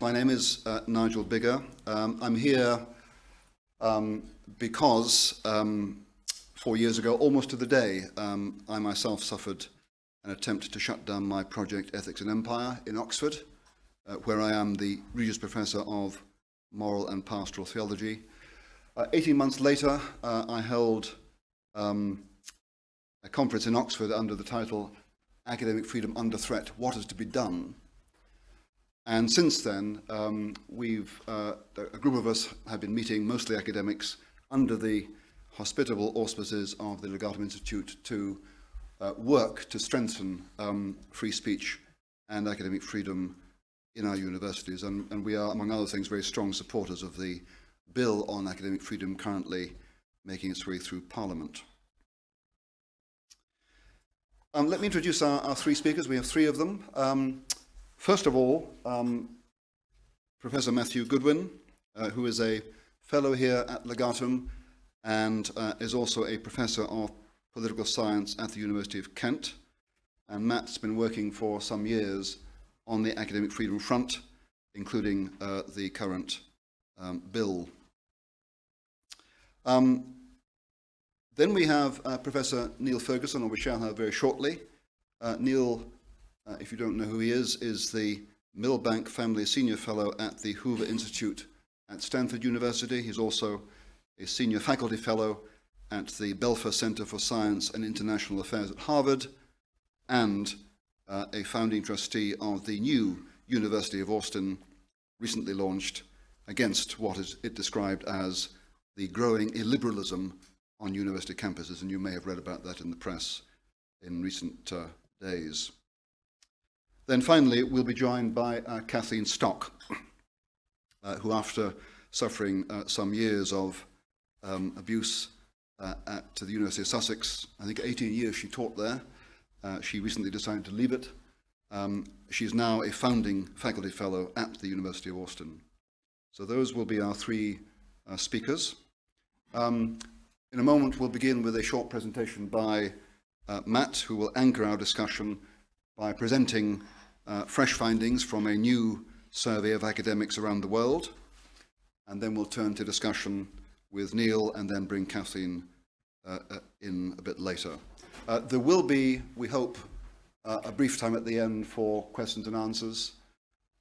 My name is Nigel Biggar. I'm here because 4 years ago, almost to the day, I myself suffered an attempt to shut down my project Ethics and Empire in Oxford, where I am the Regius Professor of Moral and Pastoral Theology. 18 months later, I held a conference in Oxford under the title Academic Freedom Under Threat, What is to be Done? And since then, a group of us have been meeting, mostly academics, under the hospitable auspices of the Legatum Institute to work to strengthen free speech and academic freedom in our universities. And we are, among other things, very strong supporters of the bill on academic freedom currently making its way through Parliament. Let me introduce our three speakers. We have three of them. First of all, Professor Matthew Goodwin, who is a fellow here at Legatum and is also a professor of political science at the University of Kent. And Matt's been working for some years on the academic freedom front, including the current bill. Then we have Professor Niall Ferguson, whom we shall have very shortly. Niall, if you don't know who he is the Milbank Family Senior Fellow at the Hoover Institute at Stanford University. He's also a Senior Faculty Fellow at the Belfer Center for Science and International Affairs at Harvard, and a founding trustee of the new University of Austin, recently launched against what is it described as the growing illiberalism on university campuses, and you may have read about that in the press in recent days. Then finally, we'll be joined by Kathleen Stock, who after suffering some years of abuse at the University of Sussex, I think 18 years she taught there, she recently decided to leave it. She's now a founding faculty fellow at the University of Austin. So those will be our three speakers. In a moment, we'll begin with a short presentation by Matt, who will anchor our discussion by presenting fresh findings from a new survey of academics around the world. And then we'll turn to discussion with Niall and then bring Kathleen in a bit later. There will be, we hope, a brief time at the end for questions and answers.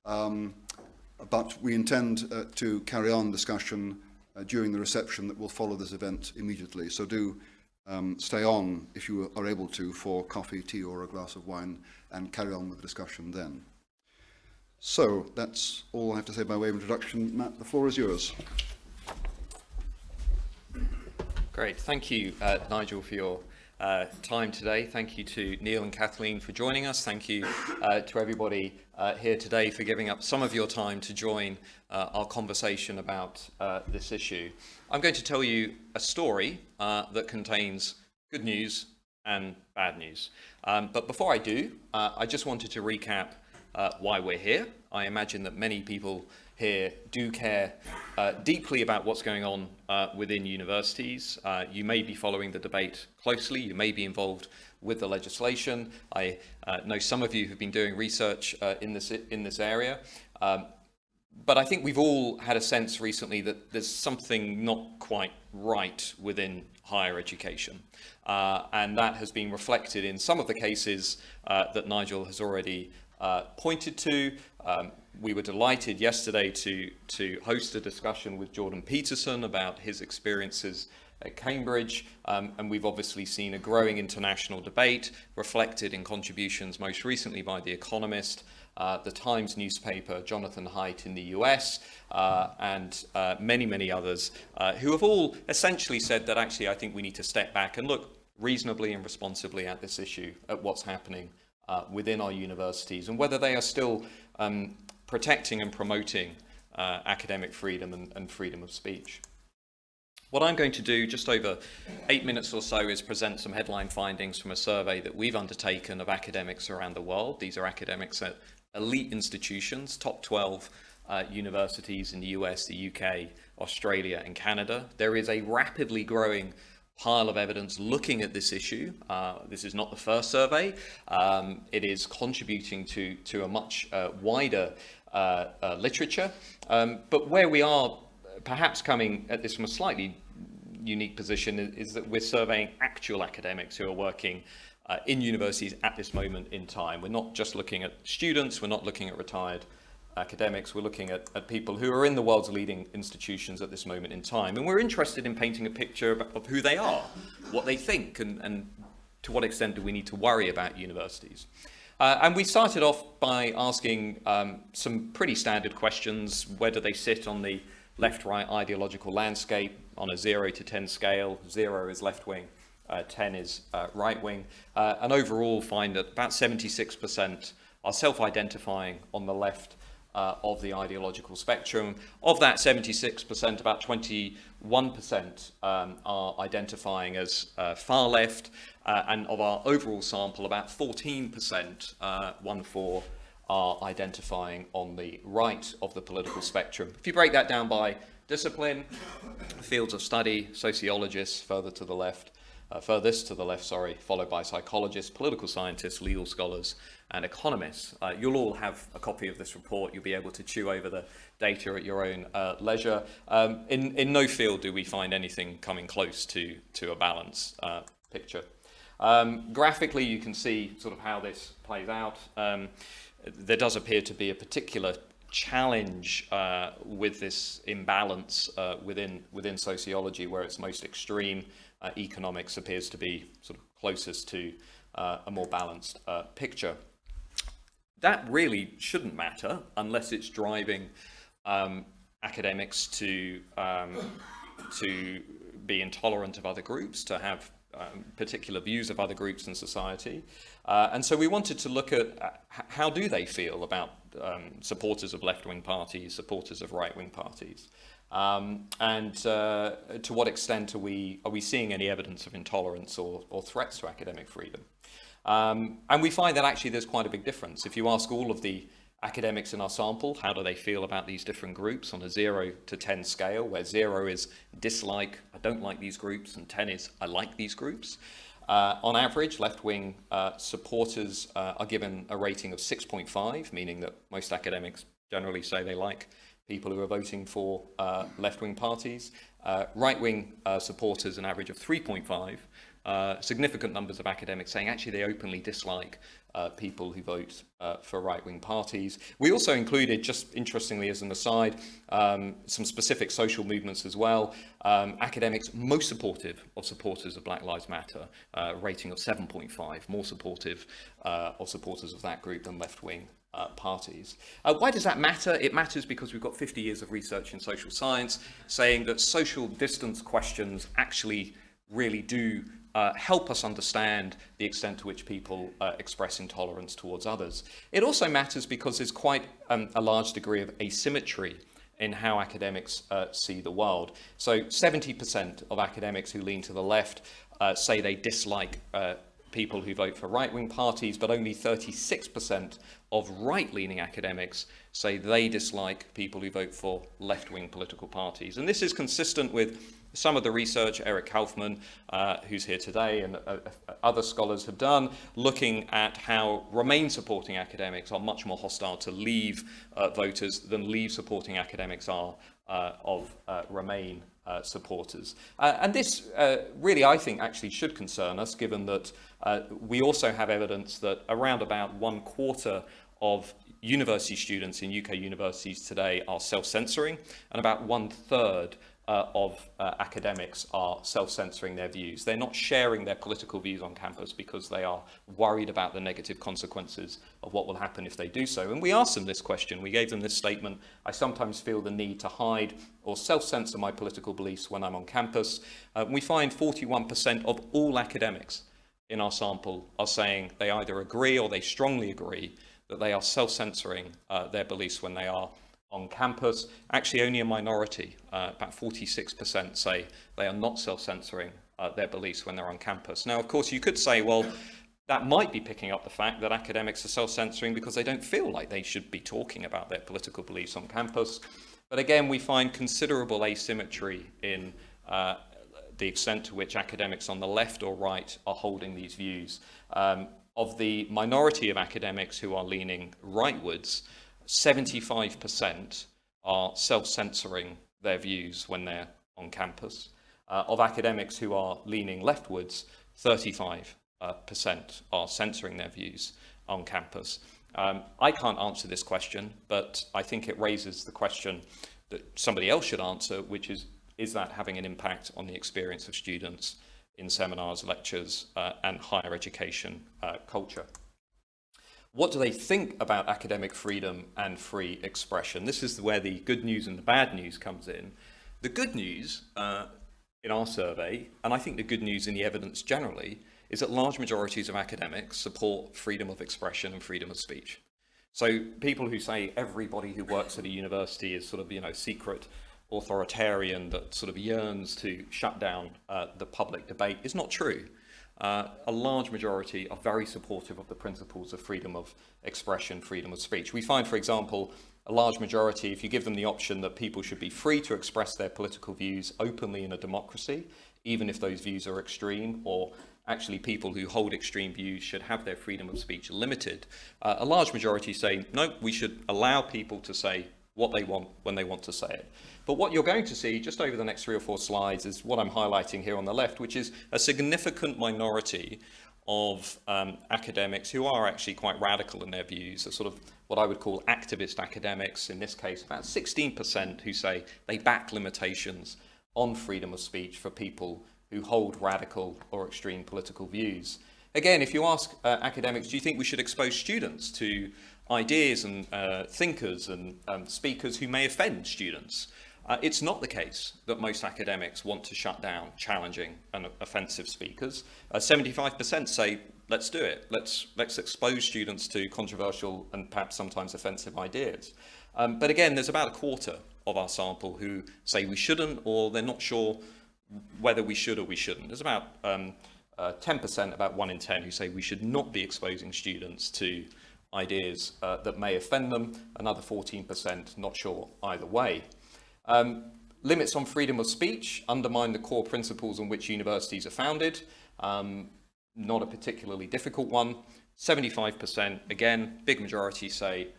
But we intend to carry on discussion during the reception that will follow this event immediately. So do stay on, if you are able to, for coffee, tea, or a glass of wine, and carry on with the discussion then. So that's all I have to say by way of introduction. Matt, the floor is yours. Great. Thank you, Nigel, for your time today. Thank you to Niall and Kathleen for joining us. Thank you to everybody here today for giving up some of your time to join our conversation about this issue. I'm going to tell you a story that contains good news and bad news. But before I do, I just wanted to recap why we're here. I imagine that many people here do care deeply about what's going on within universities. You may be following the debate closely. You may be involved with the legislation. I know some of you have been doing research in this area. But I think we've all had a sense recently that there's something not quite right within higher education. And that has been reflected in some of the cases that Nigel has already pointed to. We were delighted yesterday to host a discussion with Jordan Peterson about his experiences at Cambridge, and we've obviously seen a growing international debate reflected in contributions most recently by The Economist, the Times newspaper, Jonathan Haidt in the US, and many, many others who have all essentially said that actually I think we need to step back and look reasonably and responsibly at this issue, at what's happening within our universities and whether they are still protecting and promoting academic freedom and freedom of speech. What I'm going to do just over 8 minutes or so is present some headline findings from a survey that we've undertaken of academics around the world. These are academics at elite institutions, top 12 universities in the US, the UK, Australia and Canada. There is a rapidly growing pile of evidence looking at this issue. This is not the first survey. It is contributing to a much wider literature. But where we are perhaps coming at this from a slightly unique position is that we're surveying actual academics who are working in universities at this moment in time. We're not just looking at students, we're not looking at retired academics, we're looking at people who are in the world's leading institutions at this moment in time. And we're interested in painting a picture of who they are, what they think, and to what extent do we need to worry about universities. And we started off by asking some pretty standard questions. Where do they sit on the left-right ideological landscape on a 0 to 10 scale? 0 is left-wing, 10 is right-wing. And overall find that about 76% are self-identifying on the left of the ideological spectrum. Of that 76%, about 21% are identifying as far left, and of our overall sample, about 14%, 1/4, are identifying on the right of the political spectrum. If you break that down by discipline, fields of study, sociologists furthest to the left, followed by psychologists, political scientists, legal scholars, and economists. You'll all have a copy of this report. You'll be able to chew over the data at your own leisure. In no field do we find anything coming close to a balanced picture. Graphically, you can see sort of how this plays out. There does appear to be a particular challenge with this imbalance within sociology, where it's most extreme. Economics appears to be sort of closest to a more balanced picture. That really shouldn't matter unless it's driving academics to be intolerant of other groups, to have particular views of other groups in society. And so we wanted to look at how do they feel about supporters of left-wing parties, supporters of right-wing parties. And to what extent are we seeing any evidence of intolerance or threats to academic freedom? And we find that actually there's quite a big difference. If you ask all of the academics in our sample, how do they feel about these different groups on a 0 to 10 scale, where 0 is dislike, I don't like these groups, and 10 is I like these groups. On average, left-wing supporters are given a rating of 6.5, meaning that most academics generally say they like people who are voting for left-wing parties. Right-wing supporters, an average of 3.5. Significant numbers of academics saying actually they openly dislike people who vote for right-wing parties. We also included, just interestingly as an aside, some specific social movements as well. Academics most supportive of supporters of Black Lives Matter, rating of 7.5, more supportive of supporters of that group than left-wing parties. Why does that matter? It matters because we've got 50 years of research in social science saying that social distance questions actually really do help us understand the extent to which people express intolerance towards others. It also matters because there's quite a large degree of asymmetry in how academics see the world. So 70% of academics who lean to the left say they dislike people who vote for right-wing parties, but only 36% of right-leaning academics say they dislike people who vote for left-wing political parties. And this is consistent with some of the research Eric Kaufman, who's here today, and other scholars have done, looking at how Remain-supporting academics are much more hostile to Leave voters than Leave-supporting academics are of Remain supporters. And this really, I think, actually should concern us, given that we also have evidence that around about 1/4 of university students in UK universities today are self-censoring, and about 1/3 of academics are self-censoring their views. They're not sharing their political views on campus because they are worried about the negative consequences of what will happen if they do so. And we asked them this question. We gave them this statement: I sometimes feel the need to hide or self-censor my political beliefs when I'm on campus. We find 41% of all academics in our sample are saying they either agree or they strongly agree that they are self-censoring their beliefs when they are on campus. Actually, only a minority, about 46%, say they are not self-censoring their beliefs when they're on campus. Now, of course, you could say, well, that might be picking up the fact that academics are self-censoring because they don't feel like they should be talking about their political beliefs on campus. But again, we find considerable asymmetry in the extent to which academics on the left or right are holding these views. Of the minority of academics who are leaning rightwards, 75% are self-censoring their views when they're on campus. Of academics who are leaning leftwards, 35% are censoring their views on campus. I can't answer this question, but I think it raises the question that somebody else should answer, which is that having an impact on the experience of students in seminars, lectures, and higher education culture? What do they think about academic freedom and free expression? This is where the good news and the bad news comes in. The good news in our survey, and I think the good news in the evidence generally, is that large majorities of academics support freedom of expression and freedom of speech. So people who say everybody who works at a university is sort of, secret authoritarian that sort of yearns to shut down the public debate is not true. A large majority are very supportive of the principles of freedom of expression, freedom of speech. We find, for example, a large majority, if you give them the option that people should be free to express their political views openly in a democracy, even if those views are extreme, or actually people who hold extreme views should have their freedom of speech limited, a large majority say, no, we should allow people to say what they want when they want to say it. But what you're going to see just over the next 3 or 4 slides is what I'm highlighting here on the left, which is a significant minority of academics who are actually quite radical in their views, a sort of what I would call activist academics, in this case about 16% who say they back limitations on freedom of speech for people who hold radical or extreme political views. Again, if you ask academics, do you think we should expose students to ideas and thinkers and speakers who may offend students? It's not the case that most academics want to shut down challenging and offensive speakers. 75% say, let's do it. Let's expose students to controversial and perhaps sometimes offensive ideas. But again, there's about a quarter of our sample who say we shouldn't, or they're not sure whether we should or we shouldn't. There's about 10%, about 1 in 10, who say we should not be exposing students to ideas that may offend them. Another 14% not sure either way. Limits on freedom of speech undermine the core principles on which universities are founded. Not a particularly difficult one. 75%, again, big majority say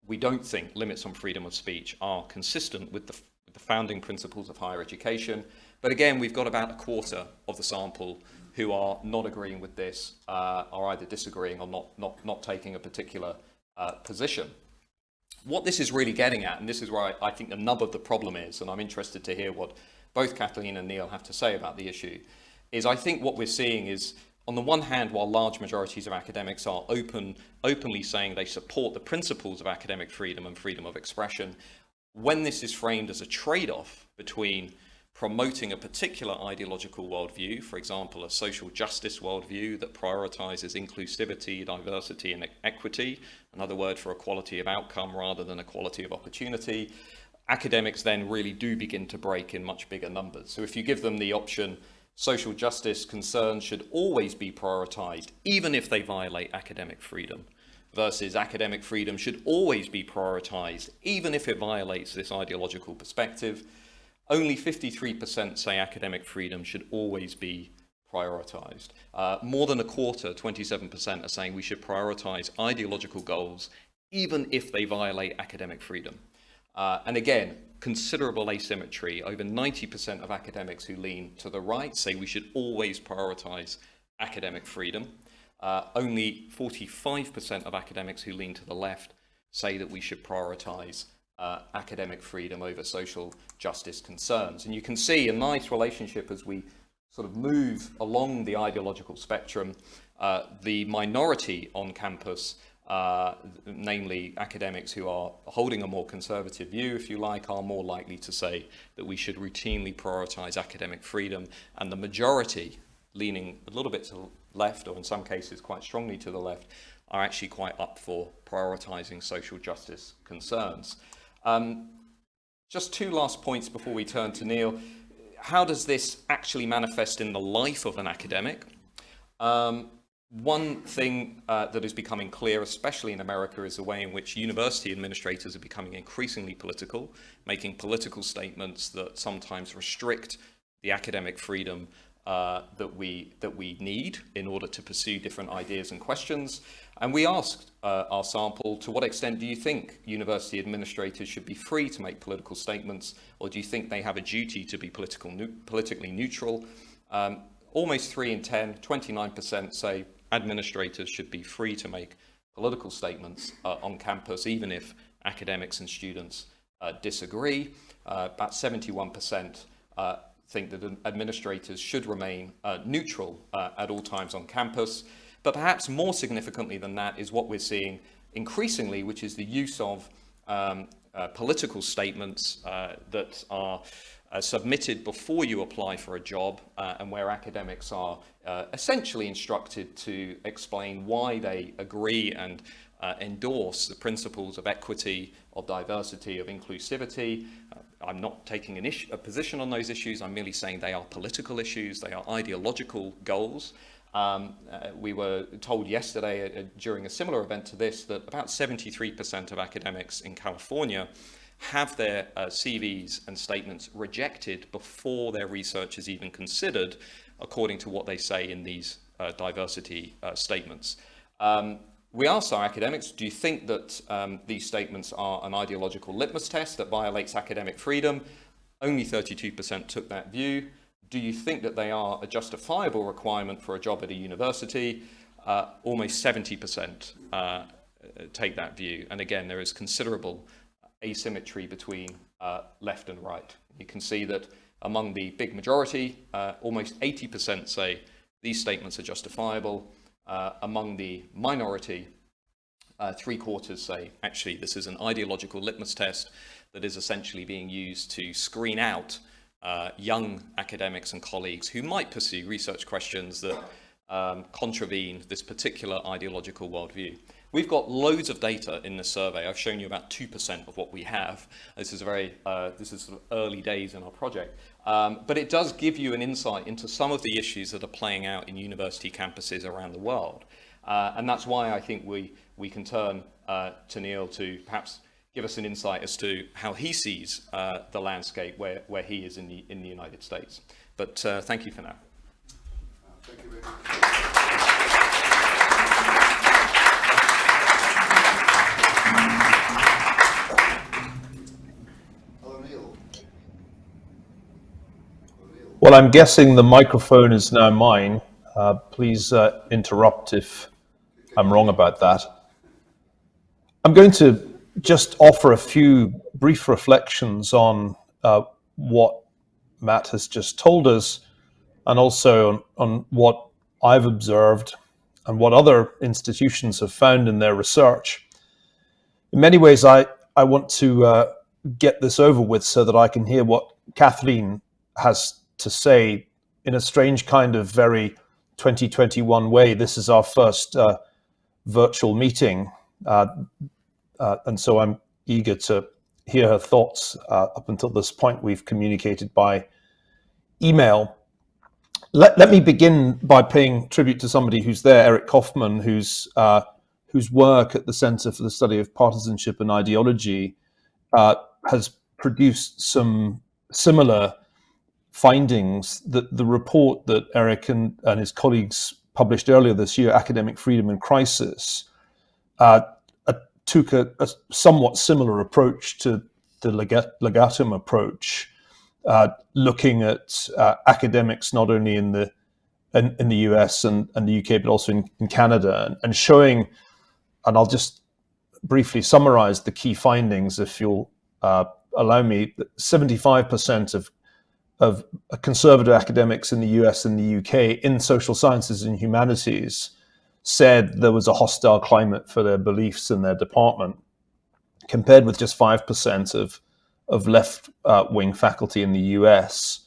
we don't think limits on freedom of speech are consistent with the founding principles of higher education. But again, we've got about a quarter of the sample who are not agreeing with this, are either disagreeing or not taking a particular position. What this is really getting at, and this is where I think the nub of the problem is, and I'm interested to hear what both Kathleen and Niall have to say about the issue, is I think what we're seeing is, on the one hand, while large majorities of academics are openly saying they support the principles of academic freedom and freedom of expression, when this is framed as a trade-off between promoting a particular ideological worldview, for example, a social justice worldview that prioritizes inclusivity, diversity, and equity, another word for equality of outcome rather than equality of opportunity, academics then really do begin to break in much bigger numbers. So if you give them the option, social justice concerns should always be prioritized, even if they violate academic freedom, versus academic freedom should always be prioritized, even if it violates this ideological perspective, only 53% say academic freedom should always be prioritized. More than a quarter, 27%, are saying we should prioritize ideological goals, even if they violate academic freedom. And again, considerable asymmetry. Over 90% of academics who lean to the right say we should always prioritize academic freedom. Only 45% of academics who lean to the left say that we should prioritize academic freedom over social justice concerns. And you can see a nice relationship as we sort of move along the ideological spectrum. The minority on campus, namely academics who are holding a more conservative view, if you like, are more likely to say that we should routinely prioritize academic freedom. And the majority, leaning a little bit to the left, or in some cases quite strongly to the left, are actually quite up for prioritizing social justice concerns. Just 2 last points before we turn to Niall. How does this actually manifest in the life of an academic? One thing that is becoming clear, especially in America, is the way in which university administrators are becoming increasingly political, making political statements that sometimes restrict the academic freedom that we need in order to pursue different ideas and questions. And we asked our sample, to what extent do you think university administrators should be free to make political statements, or do you think they have a duty to be politically neutral? Almost 3 in 10, 29% say administrators should be free to make political statements on campus, even if academics and students disagree. About 71% think that administrators should remain neutral at all times on campus. But perhaps more significantly than that is what we're seeing increasingly, which is the use of political statements that are submitted before you apply for a job, and where academics are essentially instructed to explain why they agree and endorse the principles of equity, of diversity, of inclusivity. I'm not taking a position on those issues. I'm merely saying they are political issues. They are ideological goals. We were told yesterday during a similar event to this that about 73% of academics in California have their CVs and statements rejected before their research is even considered, according to what they say in these diversity statements. We asked our academics, do you think that these statements are an ideological litmus test that violates academic freedom? Only 32% took that view. Do you think that they are a justifiable requirement for a job at a university? Almost 70% take that view. And again, there is considerable asymmetry between left and right. You can see that among the big majority, almost 80% say these statements are justifiable. Among the minority, 3/4 say, actually, this is an ideological litmus test that is essentially being used to screen out young academics and colleagues who might pursue research questions that contravene this particular ideological worldview. We've got loads of data in this survey. I've shown you about 2% of what we have. This is sort of early days in our project. But it does give you an insight into some of the issues that are playing out in university campuses around the world. And that's why I think we can turn to Niall to perhaps give us an insight as to how he sees the landscape where he is in the United States. But thank you for now. Thank you very much. Well, I'm guessing the microphone is now mine. Please interrupt if I'm wrong about that. I'm going to just offer a few brief reflections on what Matt has just told us, and also on what I've observed and what other institutions have found in their research. In many ways, I want to get this over with so that I can hear what Kathleen has to say in a strange kind of very 2021 way. This is our first virtual meeting, and so I'm eager to hear her thoughts. Up until this point, we've communicated by email. Let me begin by paying tribute to somebody who's there, Eric Kaufman, whose work at the Center for the Study of Partisanship and Ideology has produced some similar findings. That the report that Eric and his colleagues published earlier this year, Academic Freedom in Crisis, took a somewhat similar approach to the Legatum approach, looking at academics not only in the US and the UK, but also in Canada, and showing, and I'll just briefly summarize the key findings, if you'll allow me, that 75% of conservative academics in the US and the UK in social sciences and humanities said there was a hostile climate for their beliefs in their department, compared with just 5% of left-wing faculty in the US.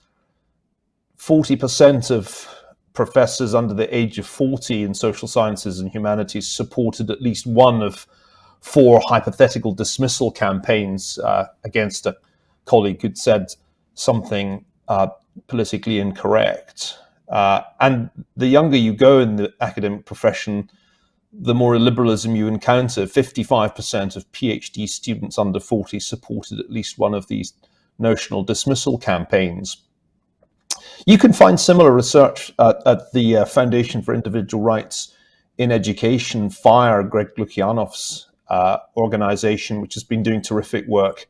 40% of professors under the age of 40 in social sciences and humanities supported at least one of 4 hypothetical dismissal campaigns against a colleague who'd said something politically incorrect. And the younger you go in the academic profession, the more liberalism you encounter. 55% of PhD students under 40 supported at least one of these notional dismissal campaigns. You can find similar research at the Foundation for Individual Rights in Education, FIRE, Greg Lukianov's organization, which has been doing terrific work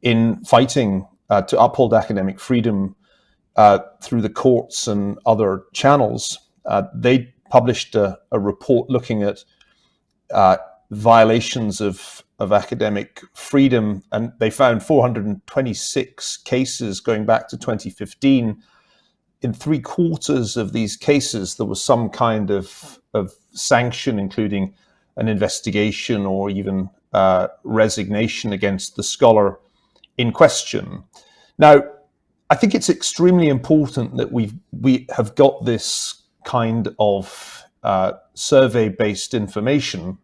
in fighting to uphold academic freedom through the courts and other channels. They published a report looking at violations of academic freedom, and they found 426 cases going back to 2015. In 3/4 of these cases, there was some kind of sanction, including an investigation or even resignation against the scholar in question. Now, I think it's extremely important that we have got this kind of survey-based information,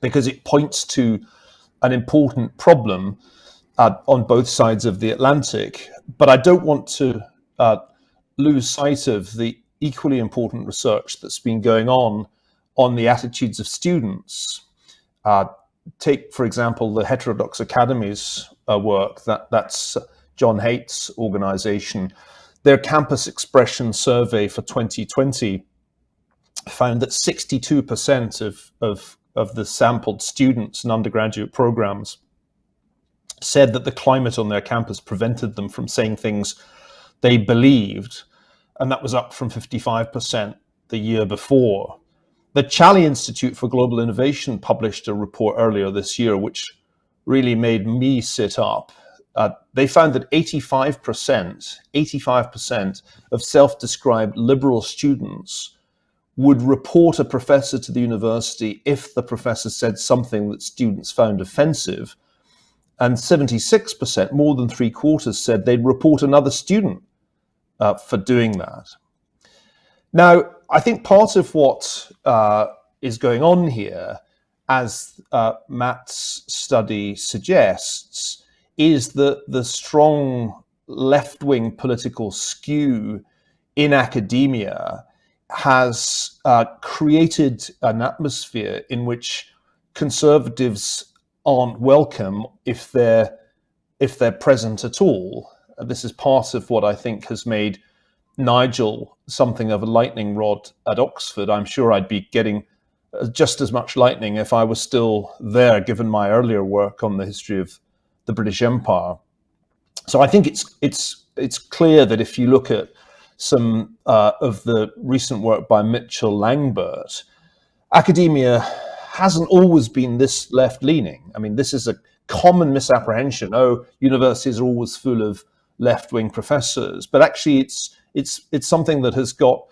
because it points to an important problem on both sides of the Atlantic. But I don't want to lose sight of the equally important research that's been going on the attitudes of students. Take, for example, the Heterodox Academies work. That's John Haight's organization. Their campus expression survey for 2020 found that 62% of the sampled students in undergraduate programs said that the climate on their campus prevented them from saying things they believed, and that was up from 55% the year before. The Chali Institute for Global Innovation published a report earlier this year, which really made me sit up. They found that 85% of self-described liberal students would report a professor to the university if the professor said something that students found offensive. And 76%, more than 3/4, said they'd report another student for doing that. Now, I think part of what is going on here, as Matt's study suggests, is that the strong left-wing political skew in academia has created an atmosphere in which conservatives aren't welcome if they're present at all. This is part of what I think has made Nigel something of a lightning rod at Oxford. I'm sure I'd be getting just as much lightning if I was still there, given my earlier work on the history of the British Empire. So I think it's clear that if you look at some of the recent work by Mitchell Langbert, academia hasn't always been this left-leaning. I mean, this is a common misapprehension. Oh, universities are always full of left-wing professors, but actually it's something that has got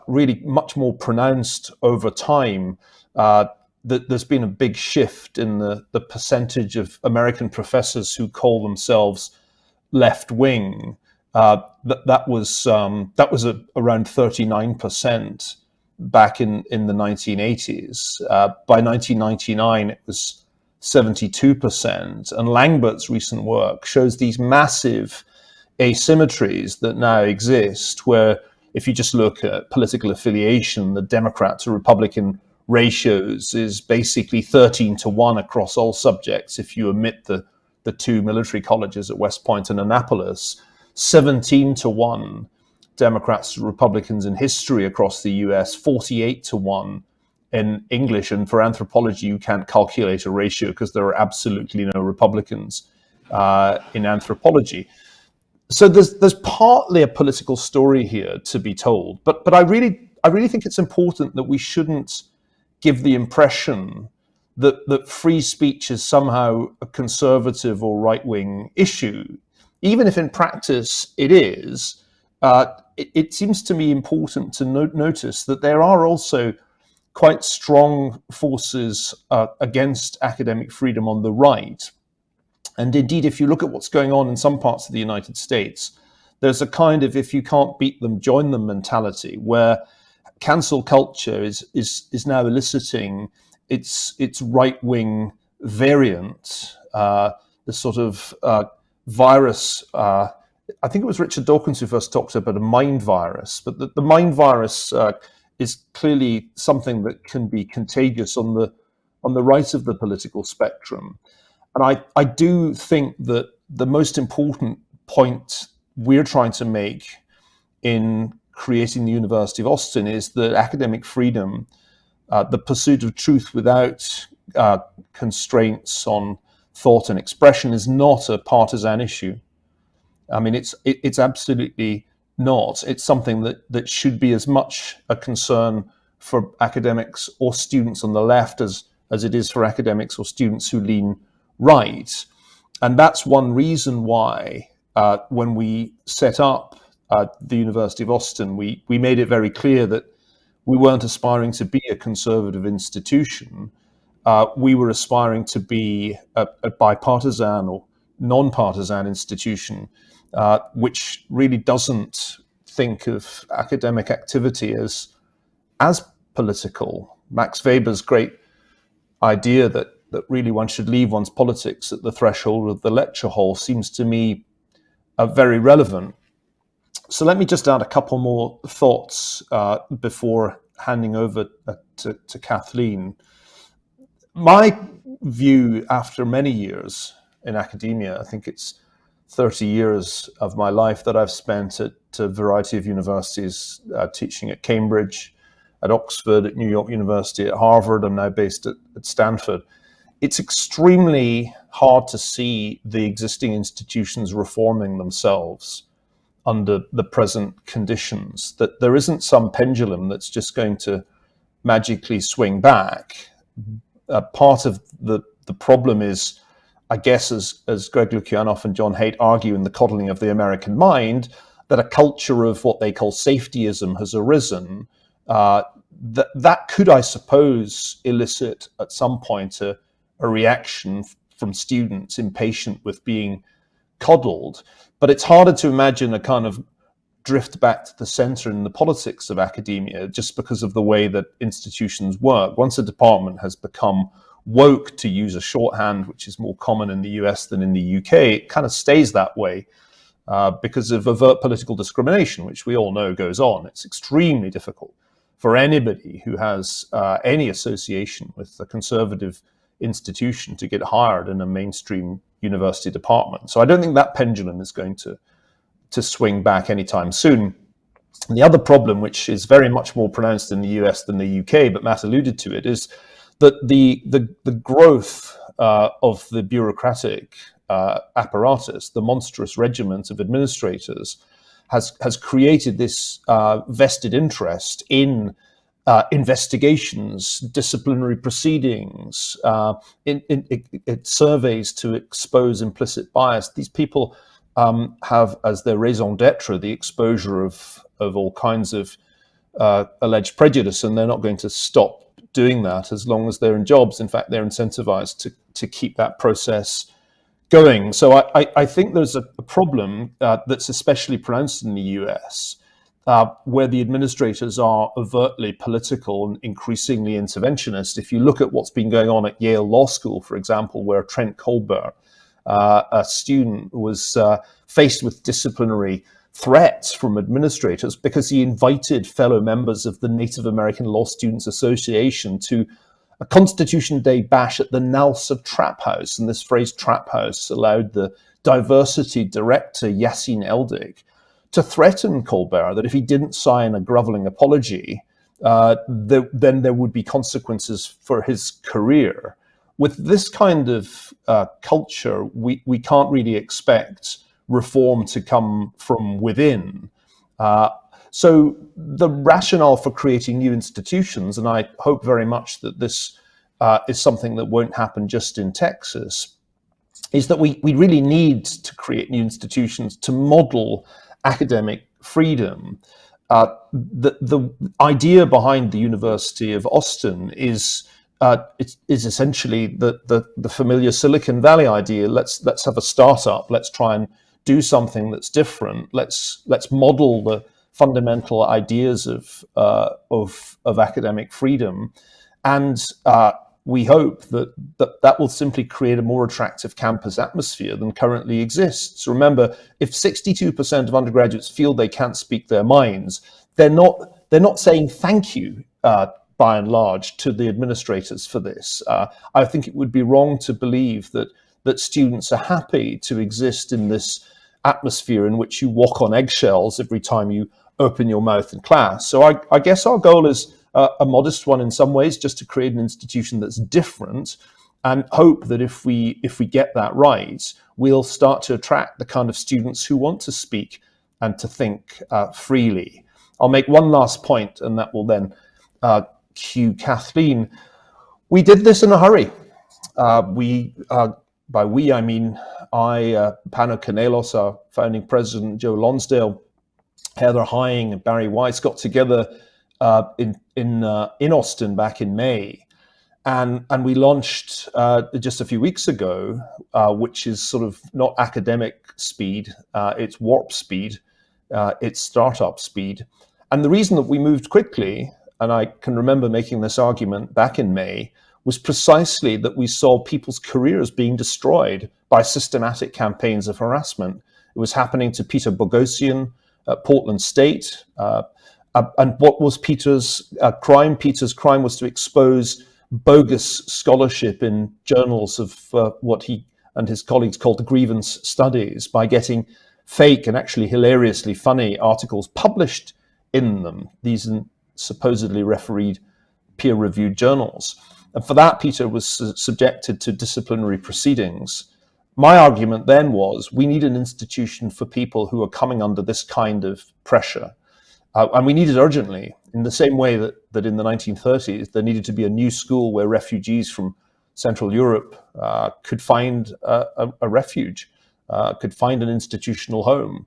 really much more pronounced over time. That there's been a big shift in the percentage of American professors who call themselves left-wing. That was around 39% back in the 1980s. By 1999, it was 72%. And Langbert's recent work shows these massive asymmetries that now exist, where if you just look at political affiliation, the Democrat to Republican ratios is basically 13-1 across all subjects if you omit the two military colleges at West Point and Annapolis, 17-1 Democrats to Republicans in history across the US, 48-1 in English. And for anthropology, you can't calculate a ratio because there are absolutely no Republicans in anthropology. So there's partly a political story here to be told, but I really think it's important that we shouldn't give the impression that free speech is somehow a conservative or right-wing issue. Even if in practice it is, it seems to me important to notice that there are also quite strong forces against academic freedom on the right. And indeed, if you look at what's going on in some parts of the United States, there's a kind of if you can't beat them, join them mentality, where cancel culture is now eliciting its right-wing variant, the sort of virus. I think it was Richard Dawkins who first talked about a mind virus, but the mind virus is clearly something that can be contagious on the right of the political spectrum. And I do think that the most important point we're trying to make in creating the University of Austin is that academic freedom, the pursuit of truth without constraints on thought and expression, is not a partisan issue. I mean, it's absolutely not. It's something that should be as much a concern for academics or students on the left as it is for academics or students who lean right. And that's one reason why when we set up the University of Austin, we made it very clear that we weren't aspiring to be a conservative institution. We were aspiring to be a bipartisan or non-partisan institution, which really doesn't think of academic activity as political. Max Weber's great idea that really one should leave one's politics at the threshold of the lecture hall seems to me very relevant. So let me just add a couple more thoughts before handing over to Kathleen. My view, after many years in academia, I think it's 30 years of my life that I've spent at a variety of universities, teaching at Cambridge, at Oxford, at New York University, at Harvard. I'm now based at Stanford. It's extremely hard to see the existing institutions reforming themselves under the present conditions, that there isn't some pendulum that's just going to magically swing back. Part of the problem is, I guess, as Greg Lukianoff and John Haidt argue in The Coddling of the American Mind, that a culture of what they call safetyism has arisen. That could, I suppose, elicit at some point a reaction from students impatient with being coddled. But it's harder to imagine a kind of drift back to the center in the politics of academia just because of the way that institutions work. Once a department has become woke, to use a shorthand which is more common in the US than in the UK, it kind of stays that way because of overt political discrimination, which we all know goes on. It's extremely difficult for anybody who has any association with a conservative institution to get hired in a mainstream university department. So I don't think that pendulum is going to swing back anytime soon. And the other problem, which is very much more pronounced in the US than the UK, but Matt alluded to it, is that the growth of the bureaucratic apparatus, the monstrous regiment of administrators, has created this vested interest in investigations, disciplinary proceedings, in surveys to expose implicit bias. These people have as their raison d'etre the exposure of all kinds of alleged prejudice, and they're not going to stop doing that as long as they're in jobs. In fact, they're incentivized to keep that process going. So I think there's a problem that's especially pronounced in the US, where the administrators are overtly political and increasingly interventionist. If you look at what's been going on at Yale Law School, for example, where Trent Colbert, a student, was faced with disciplinary threats from administrators because he invited fellow members of the Native American Law Students Association to a Constitution Day bash at the NALSA Trap House. And this phrase trap house allowed the diversity director, Yassine Eldig, to threaten Colbert that if he didn't sign a groveling apology, then there would be consequences for his career. With this kind of culture, we can't really expect reform to come from within. So the rationale for creating new institutions, and I hope very much that this is something that won't happen just in Texas, is that we really need to create new institutions to model academic freedom. The idea behind the University of Austin is essentially the familiar Silicon Valley idea. Let's have a startup. Let's try and do something that's different. Let's model the fundamental ideas of academic freedom, and we hope that will simply create a more attractive campus atmosphere than currently exists. Remember, if 62% of undergraduates feel they can't speak their minds, they're not saying thank you by and large to the administrators for this. I think it would be wrong to believe that students are happy to exist in this atmosphere in which you walk on eggshells every time you open your mouth in class. So I guess our goal is a modest one in some ways, just to create an institution that's different, and hope that if we get that right, we'll start to attract the kind of students who want to speak and to think freely. I'll make one last point, and that will then cue Kathleen. We did this in a hurry. By we, I mean I, Pano Canelos, our founding president, Joe Lonsdale, Heather Hying, and Barry Weiss got together in Austin back in May, and we launched just a few weeks ago, which is sort of not academic speed, it's warp speed, it's startup speed. And the reason that we moved quickly, and I can remember making this argument back in May, was precisely that we saw people's careers being destroyed by systematic campaigns of harassment. It was happening to Peter Boghossian at Portland State. And what was Peter's crime? Peter's crime was to expose bogus scholarship in journals of what he and his colleagues called the grievance studies, by getting fake and actually hilariously funny articles published in them, these supposedly refereed peer-reviewed journals. And for that, Peter was subjected to disciplinary proceedings. My argument then was, we need an institution for people who are coming under this kind of pressure. And we need it urgently, in the same way that in the 1930s, there needed to be a new school where refugees from Central Europe could find a refuge, could find an institutional home.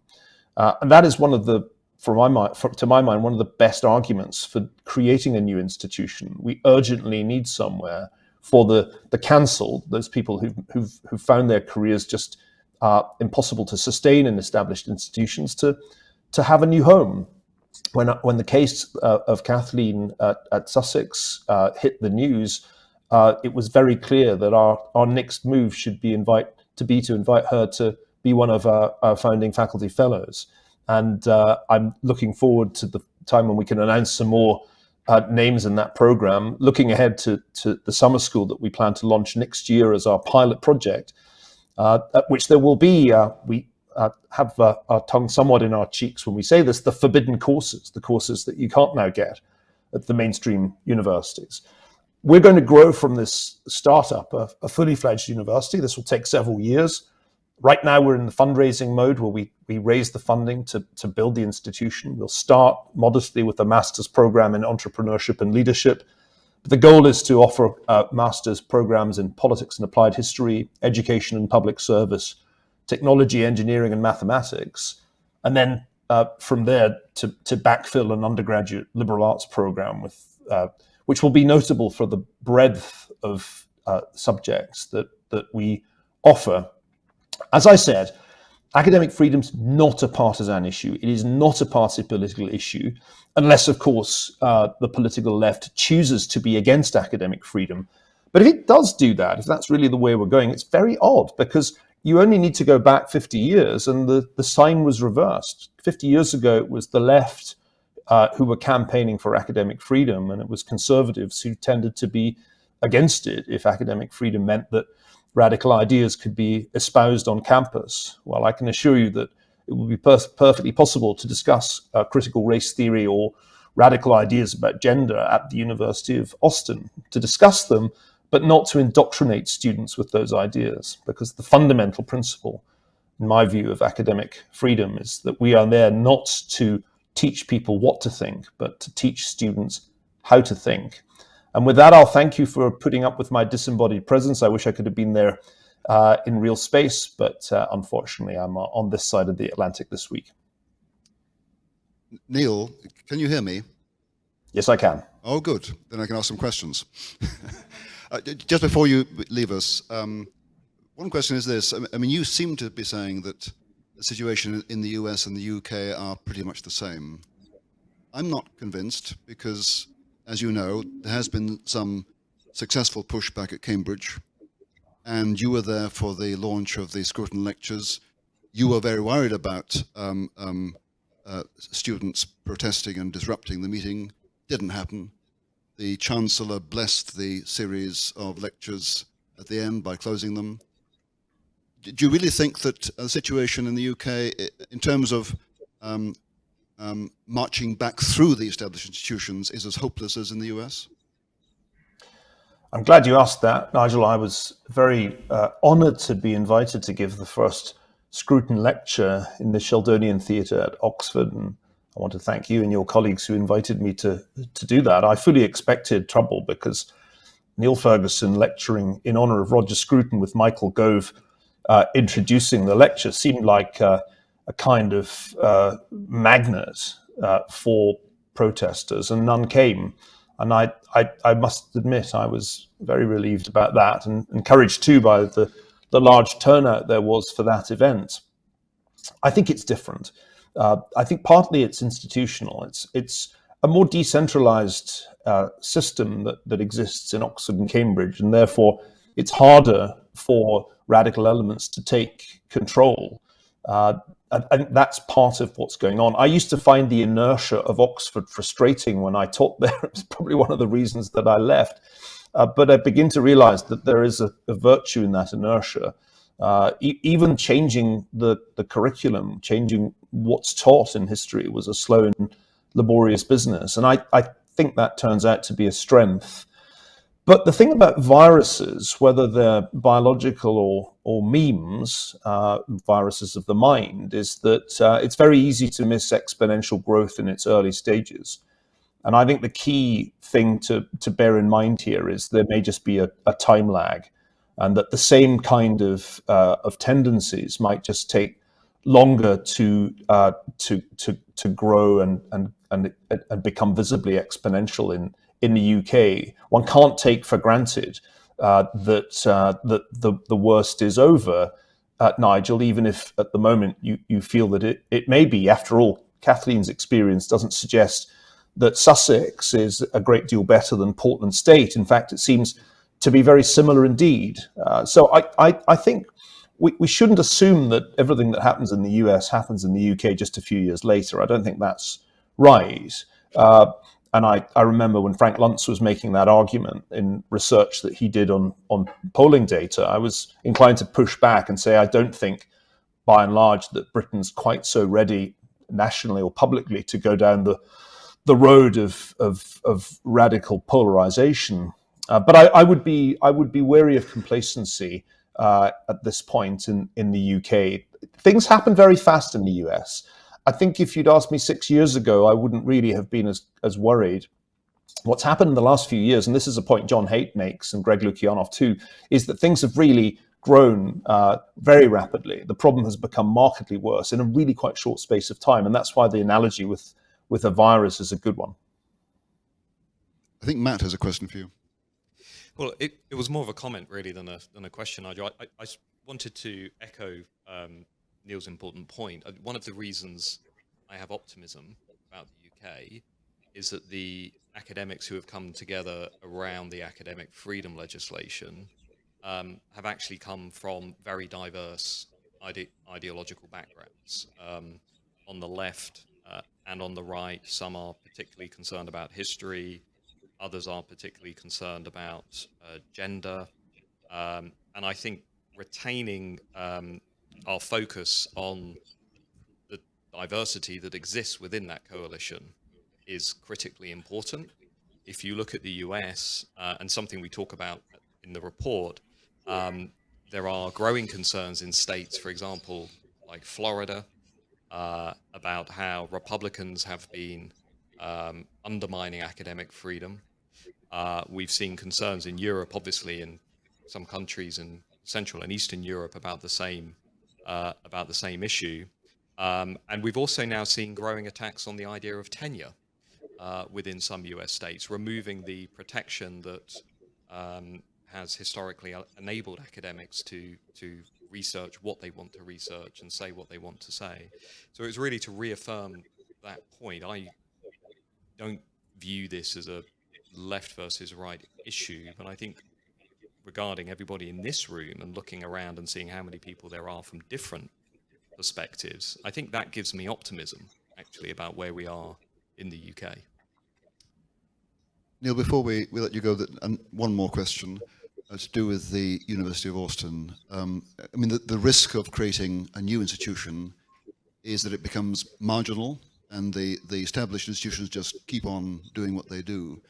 And that is one of the, to my mind, one of the best arguments for creating a new institution. We urgently need somewhere for the cancelled, those people who've found their careers just impossible to sustain in established institutions, to have a new home. When the case of Kathleen at Sussex hit the news, it was very clear that our next move should be to invite her to be one of our founding faculty fellows. And I'm looking forward to the time when we can announce some more names in that program, looking ahead to the summer school that we plan to launch next year as our pilot project, at which there will be, we have our tongue somewhat in our cheeks when we say this, the forbidden courses, the courses that you can't now get at the mainstream universities. We're going to grow from this startup, a fully fledged university. This will take several years. Right now, we're in the fundraising mode where we raise the funding to build the institution. We'll start modestly with a master's program in entrepreneurship and leadership. But the goal is to offer master's programs in politics and applied history, education and public service, technology, engineering, and mathematics. And then from there to backfill an undergraduate liberal arts program which will be notable for the breadth of subjects that we offer. As I said, academic freedom's not a partisan issue. It is not a party political issue, unless, of course, the political left chooses to be against academic freedom. But if it does do that, if that's really the way we're going, it's very odd, because you only need to go back 50 years and the sign was reversed. 50 years ago, it was the left who were campaigning for academic freedom, and it was conservatives who tended to be against it if academic freedom meant that radical ideas could be espoused on campus. Well, I can assure you that it would be perfectly possible to discuss critical race theory or radical ideas about gender at the University of Austin, to discuss them, but not to indoctrinate students with those ideas, because the fundamental principle, in my view, of academic freedom is that we are there not to teach people what to think, but to teach students how to think. And with that, I'll thank you for putting up with my disembodied presence. I wish I could have been there in real space, but unfortunately, I'm on this side of the Atlantic this week. Niall, can you hear me? Yes, I can. Oh, good. Then I can ask some questions. Just before you leave us, one question is this. I mean, you seem to be saying that the situation in the US and the UK are pretty much the same. I'm not convinced, because, as you know, there has been some successful pushback at Cambridge, and you were there for the launch of the Scruton lectures. You were very worried about students protesting and disrupting the meeting. Didn't happen. The Chancellor blessed the series of lectures at the end by closing them. Do you really think that the situation in the UK, in terms of marching back through the established institutions is as hopeless as in the US? I'm glad you asked that, Nigel. I was very honoured to be invited to give the first Scruton lecture in the Sheldonian Theatre at Oxford, and I want to thank you and your colleagues who invited me to do that. I fully expected trouble because Neil Ferguson lecturing in honour of Roger Scruton with Michael Gove introducing the lecture seemed like a kind of magnet for protesters, and none came. And I must admit, I was very relieved about that, and encouraged too by the large turnout there was for that event. I think it's different. I think partly it's institutional. It's a more decentralized system that exists in Oxford and Cambridge, and therefore it's harder for radical elements to take control. And that's part of what's going on. I used to find the inertia of Oxford frustrating when I taught there. It was probably one of the reasons that I left. But I begin to realize that there is a virtue in that inertia. Even changing the curriculum, changing what's taught in history was a slow and laborious business. And I think that turns out to be a strength. But the thing about viruses, whether they're biological or memes, viruses of the mind, is that it's very easy to miss exponential growth in its early stages. And I think the key thing to bear in mind here is there may just be a time lag, and that the same kind of tendencies might just take longer to grow and become visibly exponential in the UK. One can't take for granted that the worst is over, Nigel, even if at the moment you feel that it may be. After all, Kathleen's experience doesn't suggest that Sussex is a great deal better than Portland State. In fact, it seems to be very similar indeed. So I think we shouldn't assume that everything that happens in the US happens in the UK just a few years later. I don't think that's right. And I remember when Frank Luntz was making that argument in research that he did on polling data, I was inclined to push back and say I don't think, by and large, that Britain's quite so ready nationally or publicly to go down the road of radical polarization. But I would be wary of complacency at this point in the UK. Things happen very fast in the US. I think if you'd asked me 6 years ago, I wouldn't really have been as worried. What's happened in the last few years, and this is a point John Haidt makes and Greg Lukianoff too, is that things have really grown very rapidly. The problem has become markedly worse in a really quite short space of time, and that's why the analogy with a virus is a good one. I think Matt has a question for you. Well, it was more of a comment really than a question, Nigel. I wanted to echo Neil's important point. One of the reasons I have optimism about the UK is that the academics who have come together around the academic freedom legislation have actually come from very diverse ideological backgrounds. On the left and on the right, some are particularly concerned about history, others are particularly concerned about gender, and I think retaining our focus on the diversity that exists within that coalition is critically important. If you look at the US, and something we talk about in the report, there are growing concerns in states, for example, like Florida, about how Republicans have been undermining academic freedom. We've seen concerns in Europe, obviously, in some countries in Central and Eastern Europe about the same issue. And we've also now seen growing attacks on the idea of tenure within some US states, removing the protection that has historically enabled academics to research what they want to research and say what they want to say. So it's really to reaffirm that point. I don't view this as a left versus right issue, but I think regarding everybody in this room and looking around and seeing how many people there are from different perspectives, I think that gives me optimism actually about where we are in the UK. Neil, before we let you go, one more question to do with the University of Austin. I mean, the risk of creating a new institution is that it becomes marginal and the established institutions just keep on doing what they do.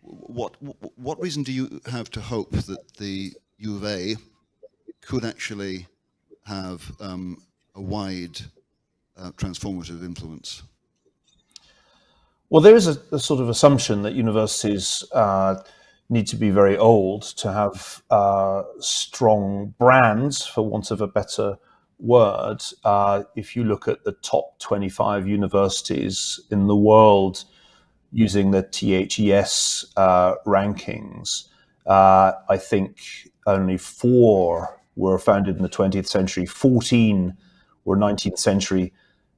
What reason do you have to hope that the U of A could actually have a wide transformative influence? Well, there is a sort of assumption that universities need to be very old to have strong brands, for want of a better word. If you look at the top 25 universities in the world using the THES rankings, I think only 4 were founded in the 20th century, 14 were 19th century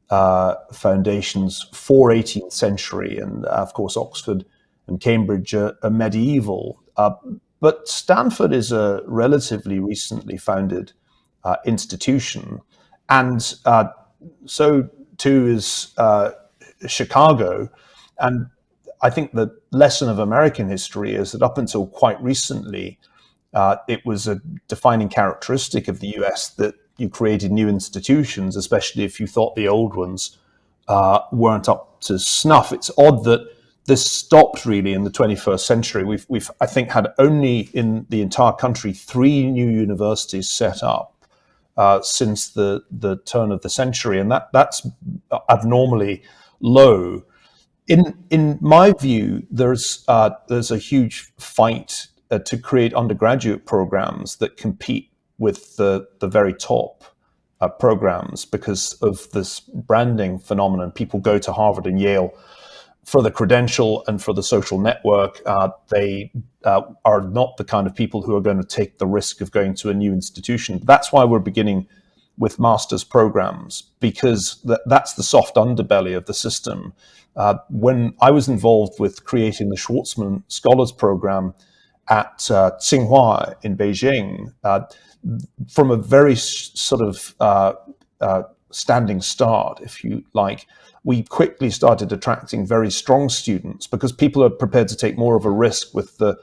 foundations, 4 18th century, and of course Oxford and Cambridge are medieval. But Stanford is a relatively recently founded institution, and so too is Chicago. And I think the lesson of American history is that up until quite recently, it was a defining characteristic of the US that you created new institutions, especially if you thought the old ones weren't up to snuff. It's odd that this stopped really in the 21st century. We've I think, had only in the entire country 3 new universities set up since the turn of the century, and that's abnormally low. In my view, there's a huge fight to create undergraduate programs that compete with the very top programs because of this branding phenomenon. People go to Harvard and Yale for the credential and for the social network. They are not the kind of people who are going to take the risk of going to a new institution. That's why we're beginning with master's programs, because that's the soft underbelly of the system. When I was involved with creating the Schwarzman Scholars Program at Tsinghua in Beijing, from a very sort of standing start, if you like, we quickly started attracting very strong students because people are prepared to take more of a risk with the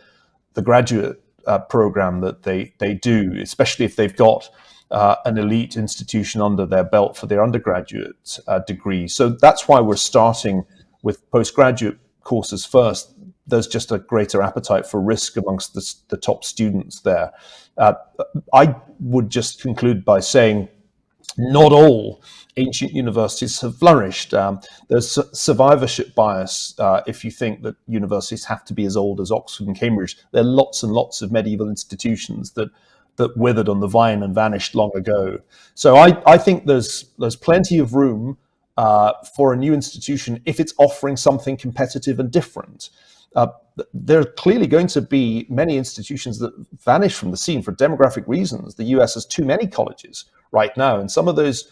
graduate program that they do, especially if they've got an elite institution under their belt for their undergraduate degree. So that's why we're starting with postgraduate courses first. There's just a greater appetite for risk amongst the top students there. I would just conclude by saying not all ancient universities have flourished. There's survivorship bias if you think that universities have to be as old as Oxford and Cambridge. There are lots and lots of medieval institutions that withered on the vine and vanished long ago. So I think there's plenty of room for a new institution if it's offering something competitive and different. There are clearly going to be many institutions that vanish from the scene for demographic reasons. The US has too many colleges right now, and some of those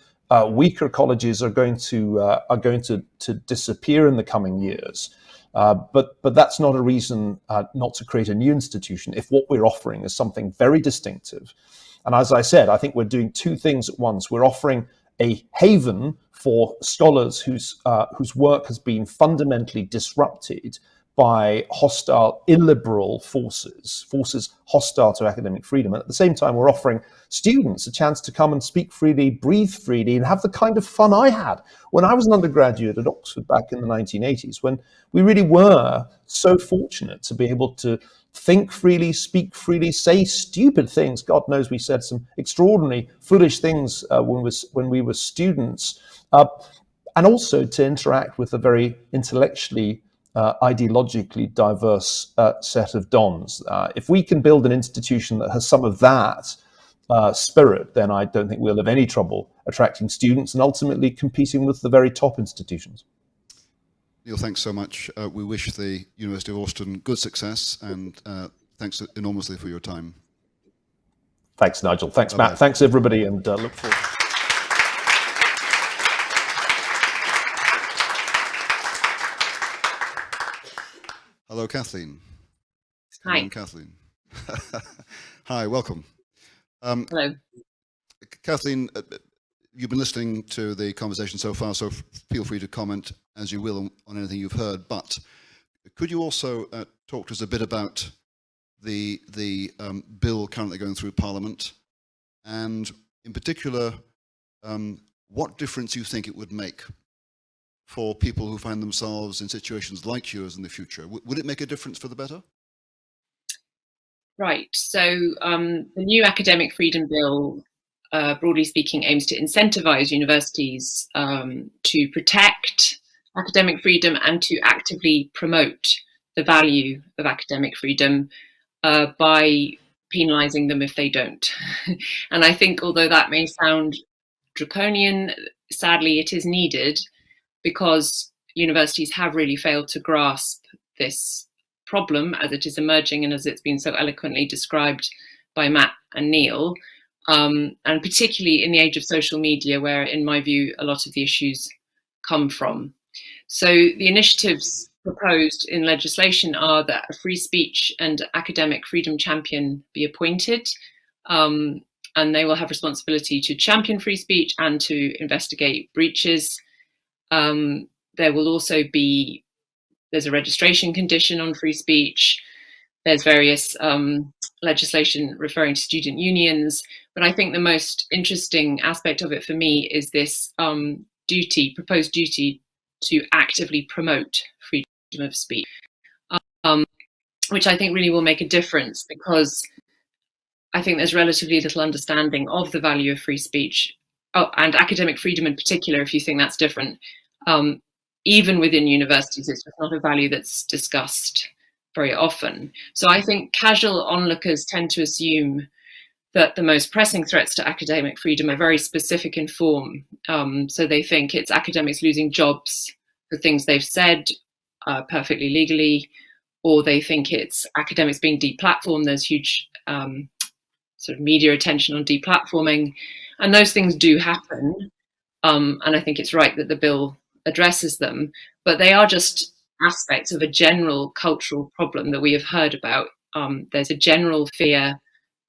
weaker colleges are going to disappear in the coming years. But that's not a reason not to create a new institution if what we're offering is something very distinctive. And as I said, I think we're doing 2 things at once. We're offering a haven for scholars whose work has been fundamentally disrupted by hostile, illiberal forces hostile to academic freedom. And at the same time, we're offering students a chance to come and speak freely, breathe freely, and have the kind of fun I had when I was an undergraduate at Oxford back in the 1980s, when we really were so fortunate to be able to think freely, speak freely, say stupid things. God knows we said some extraordinarily foolish things when we were students, and also to interact with a very intellectually ideologically diverse set of dons. If we can build an institution that has some of that spirit, then I don't think we'll have any trouble attracting students and ultimately competing with the very top institutions. Neil, thanks so much. We wish the University of Austin good success, and thanks enormously for your time. Thanks, Nigel. Thanks, Bye-bye. Matt. Thanks, everybody, and look forward. Hello, Kathleen. Hi. I'm Kathleen. Hi, welcome. Hello. Kathleen, you've been listening to the conversation so far, so feel free to comment as you will on anything you've heard. But could you also talk to us a bit about the bill currently going through Parliament, and in particular, what difference you think it would make for people who find themselves in situations like yours in the future? Would it make a difference for the better? Right. So the new Academic Freedom Bill, broadly speaking, aims to incentivize universities to protect academic freedom and to actively promote the value of academic freedom by penalizing them if they don't. And I think, although that may sound draconian, sadly, it is needed because universities have really failed to grasp this problem as it is emerging and as it's been so eloquently described by Matt and Niall, and particularly in the age of social media, where, in my view, a lot of the issues come from. So the initiatives proposed in legislation are that a free speech and academic freedom champion be appointed, and they will have responsibility to champion free speech and to investigate breaches. There will also be, there's a registration condition on free speech. There's various legislation referring to student unions. But I think the most interesting aspect of it for me is this proposed duty to actively promote freedom of speech, which I think really will make a difference, because I think there's relatively little understanding of the value of free speech, and academic freedom in particular, if you think that's different. Even within universities, it's just not a value that's discussed very often. So I think casual onlookers tend to assume that the most pressing threats to academic freedom are very specific in form. So they think it's academics losing jobs for things they've said perfectly legally, or they think it's academics being deplatformed. There's huge sort of media attention on deplatforming, and those things do happen. And I think it's right that the bill addresses them, but they are just aspects of a general cultural problem that we have heard about. There's a general fear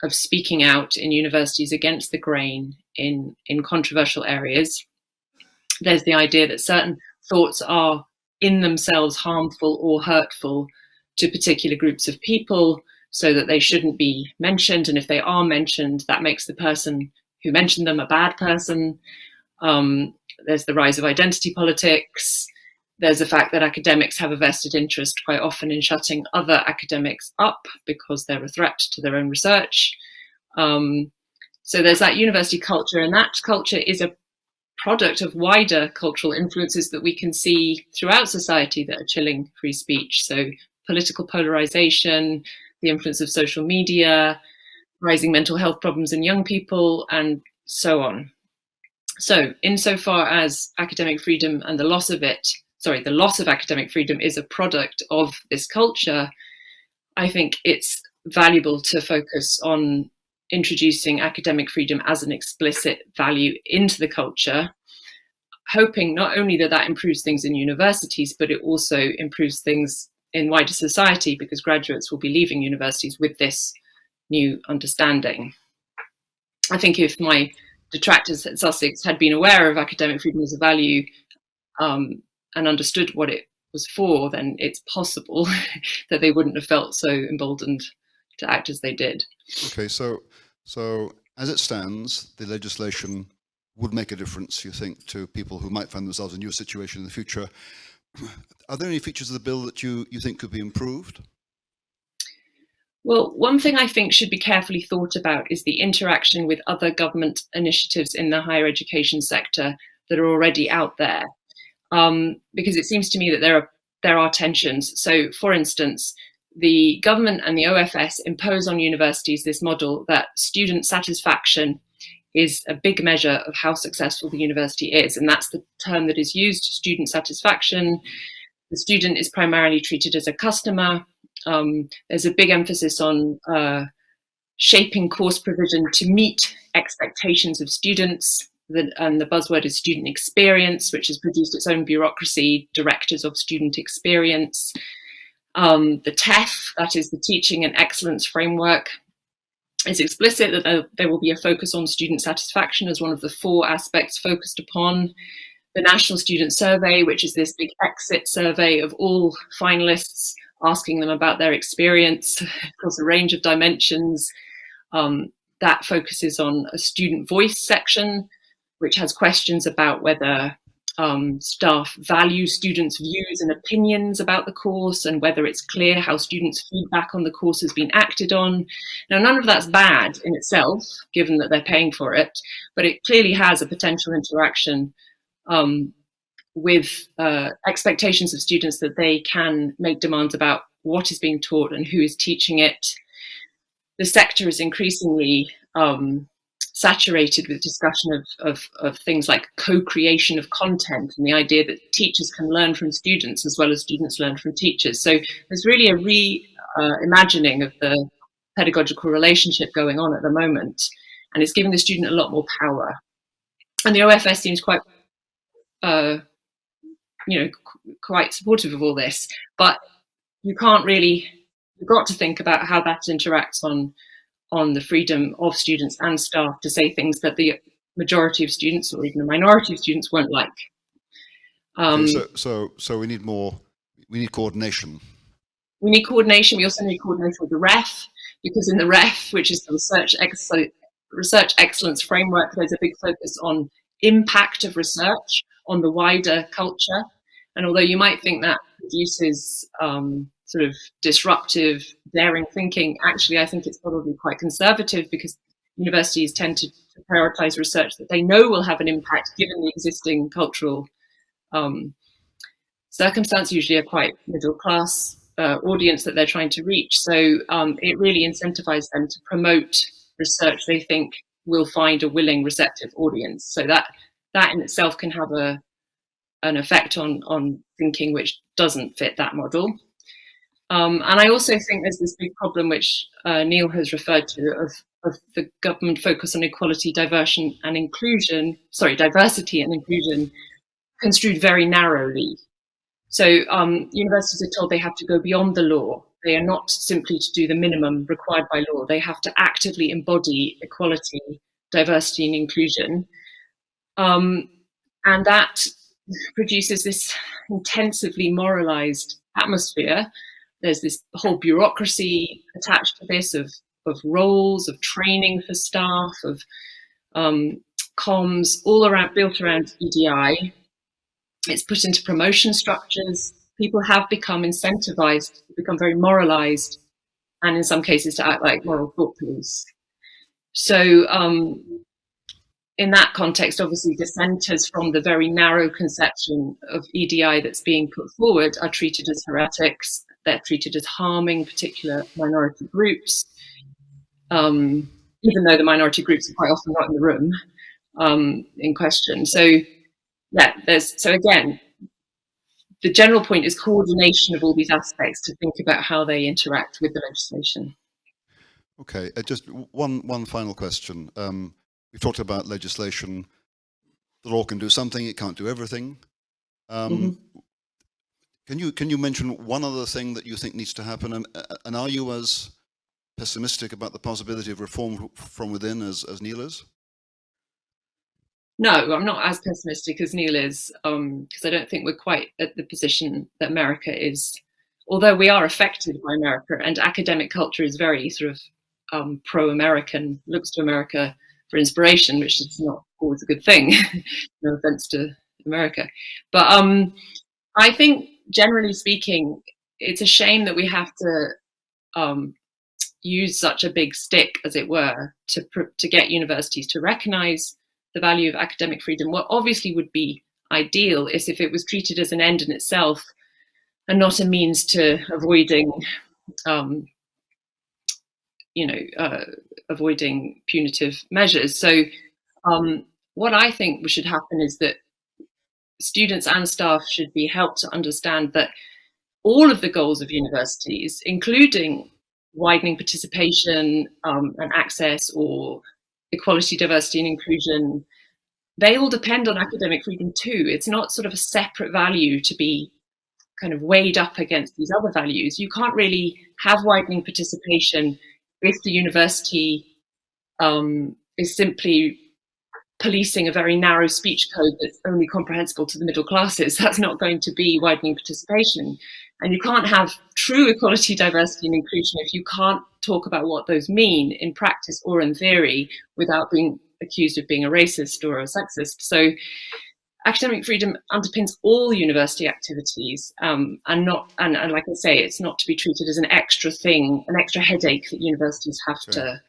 of speaking out in universities against the grain in controversial areas. There's the idea that certain thoughts are in themselves harmful or hurtful to particular groups of people, so that they shouldn't be mentioned. And if they are mentioned, that makes the person who mentioned them a bad person. There's the rise of identity politics. There's the fact that academics have a vested interest quite often in shutting other academics up because they're a threat to their own research. So there's that university culture, and that culture is a product of wider cultural influences that we can see throughout society that are chilling free speech. So political polarization, the influence of social media, rising mental health problems in young people, and so on. So insofar as academic freedom and the loss of academic freedom is a product of this culture, I think it's valuable to focus on introducing academic freedom as an explicit value into the culture, hoping not only that that improves things in universities, but it also improves things in wider society, because graduates will be leaving universities with this new understanding. I think if my detractors at Sussex had been aware of academic freedom as a value and understood what it was for, then it's possible that they wouldn't have felt so emboldened to act as they did. Okay, so as it stands, the legislation would make a difference, you think, to people who might find themselves in your situation in the future. Are there any features of the bill that you think could be improved? Well, one thing I think should be carefully thought about is the interaction with other government initiatives in the higher education sector that are already out there, because it seems to me that there are tensions. So, for instance, the government and the OFS impose on universities this model that student satisfaction is a big measure of how successful the university is, and that's the term that is used, student satisfaction. The student is primarily treated as a customer. There's a big emphasis on shaping course provision to meet expectations of students, and the buzzword is student experience, which has produced its own bureaucracy, directors of student experience. The TEF, that is the Teaching and Excellence Framework, is explicit that there will be a focus on student satisfaction as one of the 4 aspects focused upon. The National Student Survey, which is this big exit survey of all finalists, asking them about their experience across a range of dimensions. That focuses on a student voice section, which has questions about whether staff value students' views and opinions about the course, and whether it's clear how students' feedback on the course has been acted on. Now, none of that's bad in itself, given that they're paying for it, but it clearly has a potential interaction with expectations of students that they can make demands about what is being taught and who is teaching it. The sector is increasingly saturated with discussion of things like co-creation of content, and the idea that teachers can learn from students as well as students learn from teachers. So there's really a reimagining of the pedagogical relationship going on at the moment, and it's giving the student a lot more power. And the OFS seems quite, quite supportive of all this, but you've got to think about how that interacts on the freedom of students and staff to say things that the majority of students or even a minority of students won't like. So we need coordination. We need coordination. We also need coordination with the REF, because in the REF, which is the Research Excellence Framework, there's a big focus on impact of research on the wider culture. And although you might think that produces sort of disruptive, daring thinking, actually, I think it's probably quite conservative, because universities tend to prioritize research that they know will have an impact given the existing cultural circumstance, usually a quite middle class audience that they're trying to reach. So it really incentivizes them to promote research they think will find a willing, receptive audience. So that in itself can have an effect on thinking which doesn't fit that model. And I also think there's this big problem which Niall has referred to of the government focus on equality, diversity and inclusion construed very narrowly. So universities are told they have to go beyond the law. They are not simply to do the minimum required by law. They have to actively embody equality, diversity and inclusion. And that produces this intensively moralized atmosphere. There's this whole bureaucracy attached to this of roles, of training for staff, of comms, all around, built around EDI. It's put into promotion structures. People have become incentivized, become very moralized, and in some cases to act like moral thought police. So in that context, obviously dissenters from the very narrow conception of EDI that's being put forward are treated as heretics. They're treated as harming particular minority groups, even though the minority groups are quite often not in the room in question. So yeah, so again, the general point is coordination of all these aspects to think about how they interact with the legislation. Okay, just one final question. We've talked about legislation. The law can do something; it can't do everything. Can you mention one other thing that you think needs to happen? And are you as pessimistic about the possibility of reform from within as Niall is? No, I'm not as pessimistic as Niall is, because I don't think we're quite at the position that America is. Although we are affected by America, and academic culture is very sort of pro-American, looks to America for inspiration, which is not always a good thing. No offense to America. But I think, generally speaking, it's a shame that we have to use such a big stick, as it were, to get universities to recognize the value of academic freedom. What obviously would be ideal is if it was treated as an end in itself and not a means to avoiding, avoiding punitive measures. So what I think should happen is that students and staff should be helped to understand that all of the goals of universities, including widening participation and access, or equality, diversity and inclusion, they all depend on academic freedom too. It's not sort of a separate value to be kind of weighed up against these other values. You can't really have widening participation if the university is simply policing a very narrow speech code that's only comprehensible to the middle classes. That's not going to be widening participation. And you can't have true equality, diversity and inclusion if you can't talk about what those mean in practice or in theory without being accused of being a racist or a sexist. So academic freedom underpins all university activities, and like I say, it's not to be treated as an extra thing, an extra headache that universities have to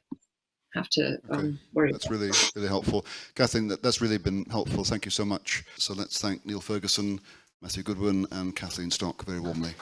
worry That's about. really, really helpful. Kathleen, that's really been helpful. Thank you so much. So let's thank Niall Ferguson, Matthew Goodwin and Kathleen Stock very warmly.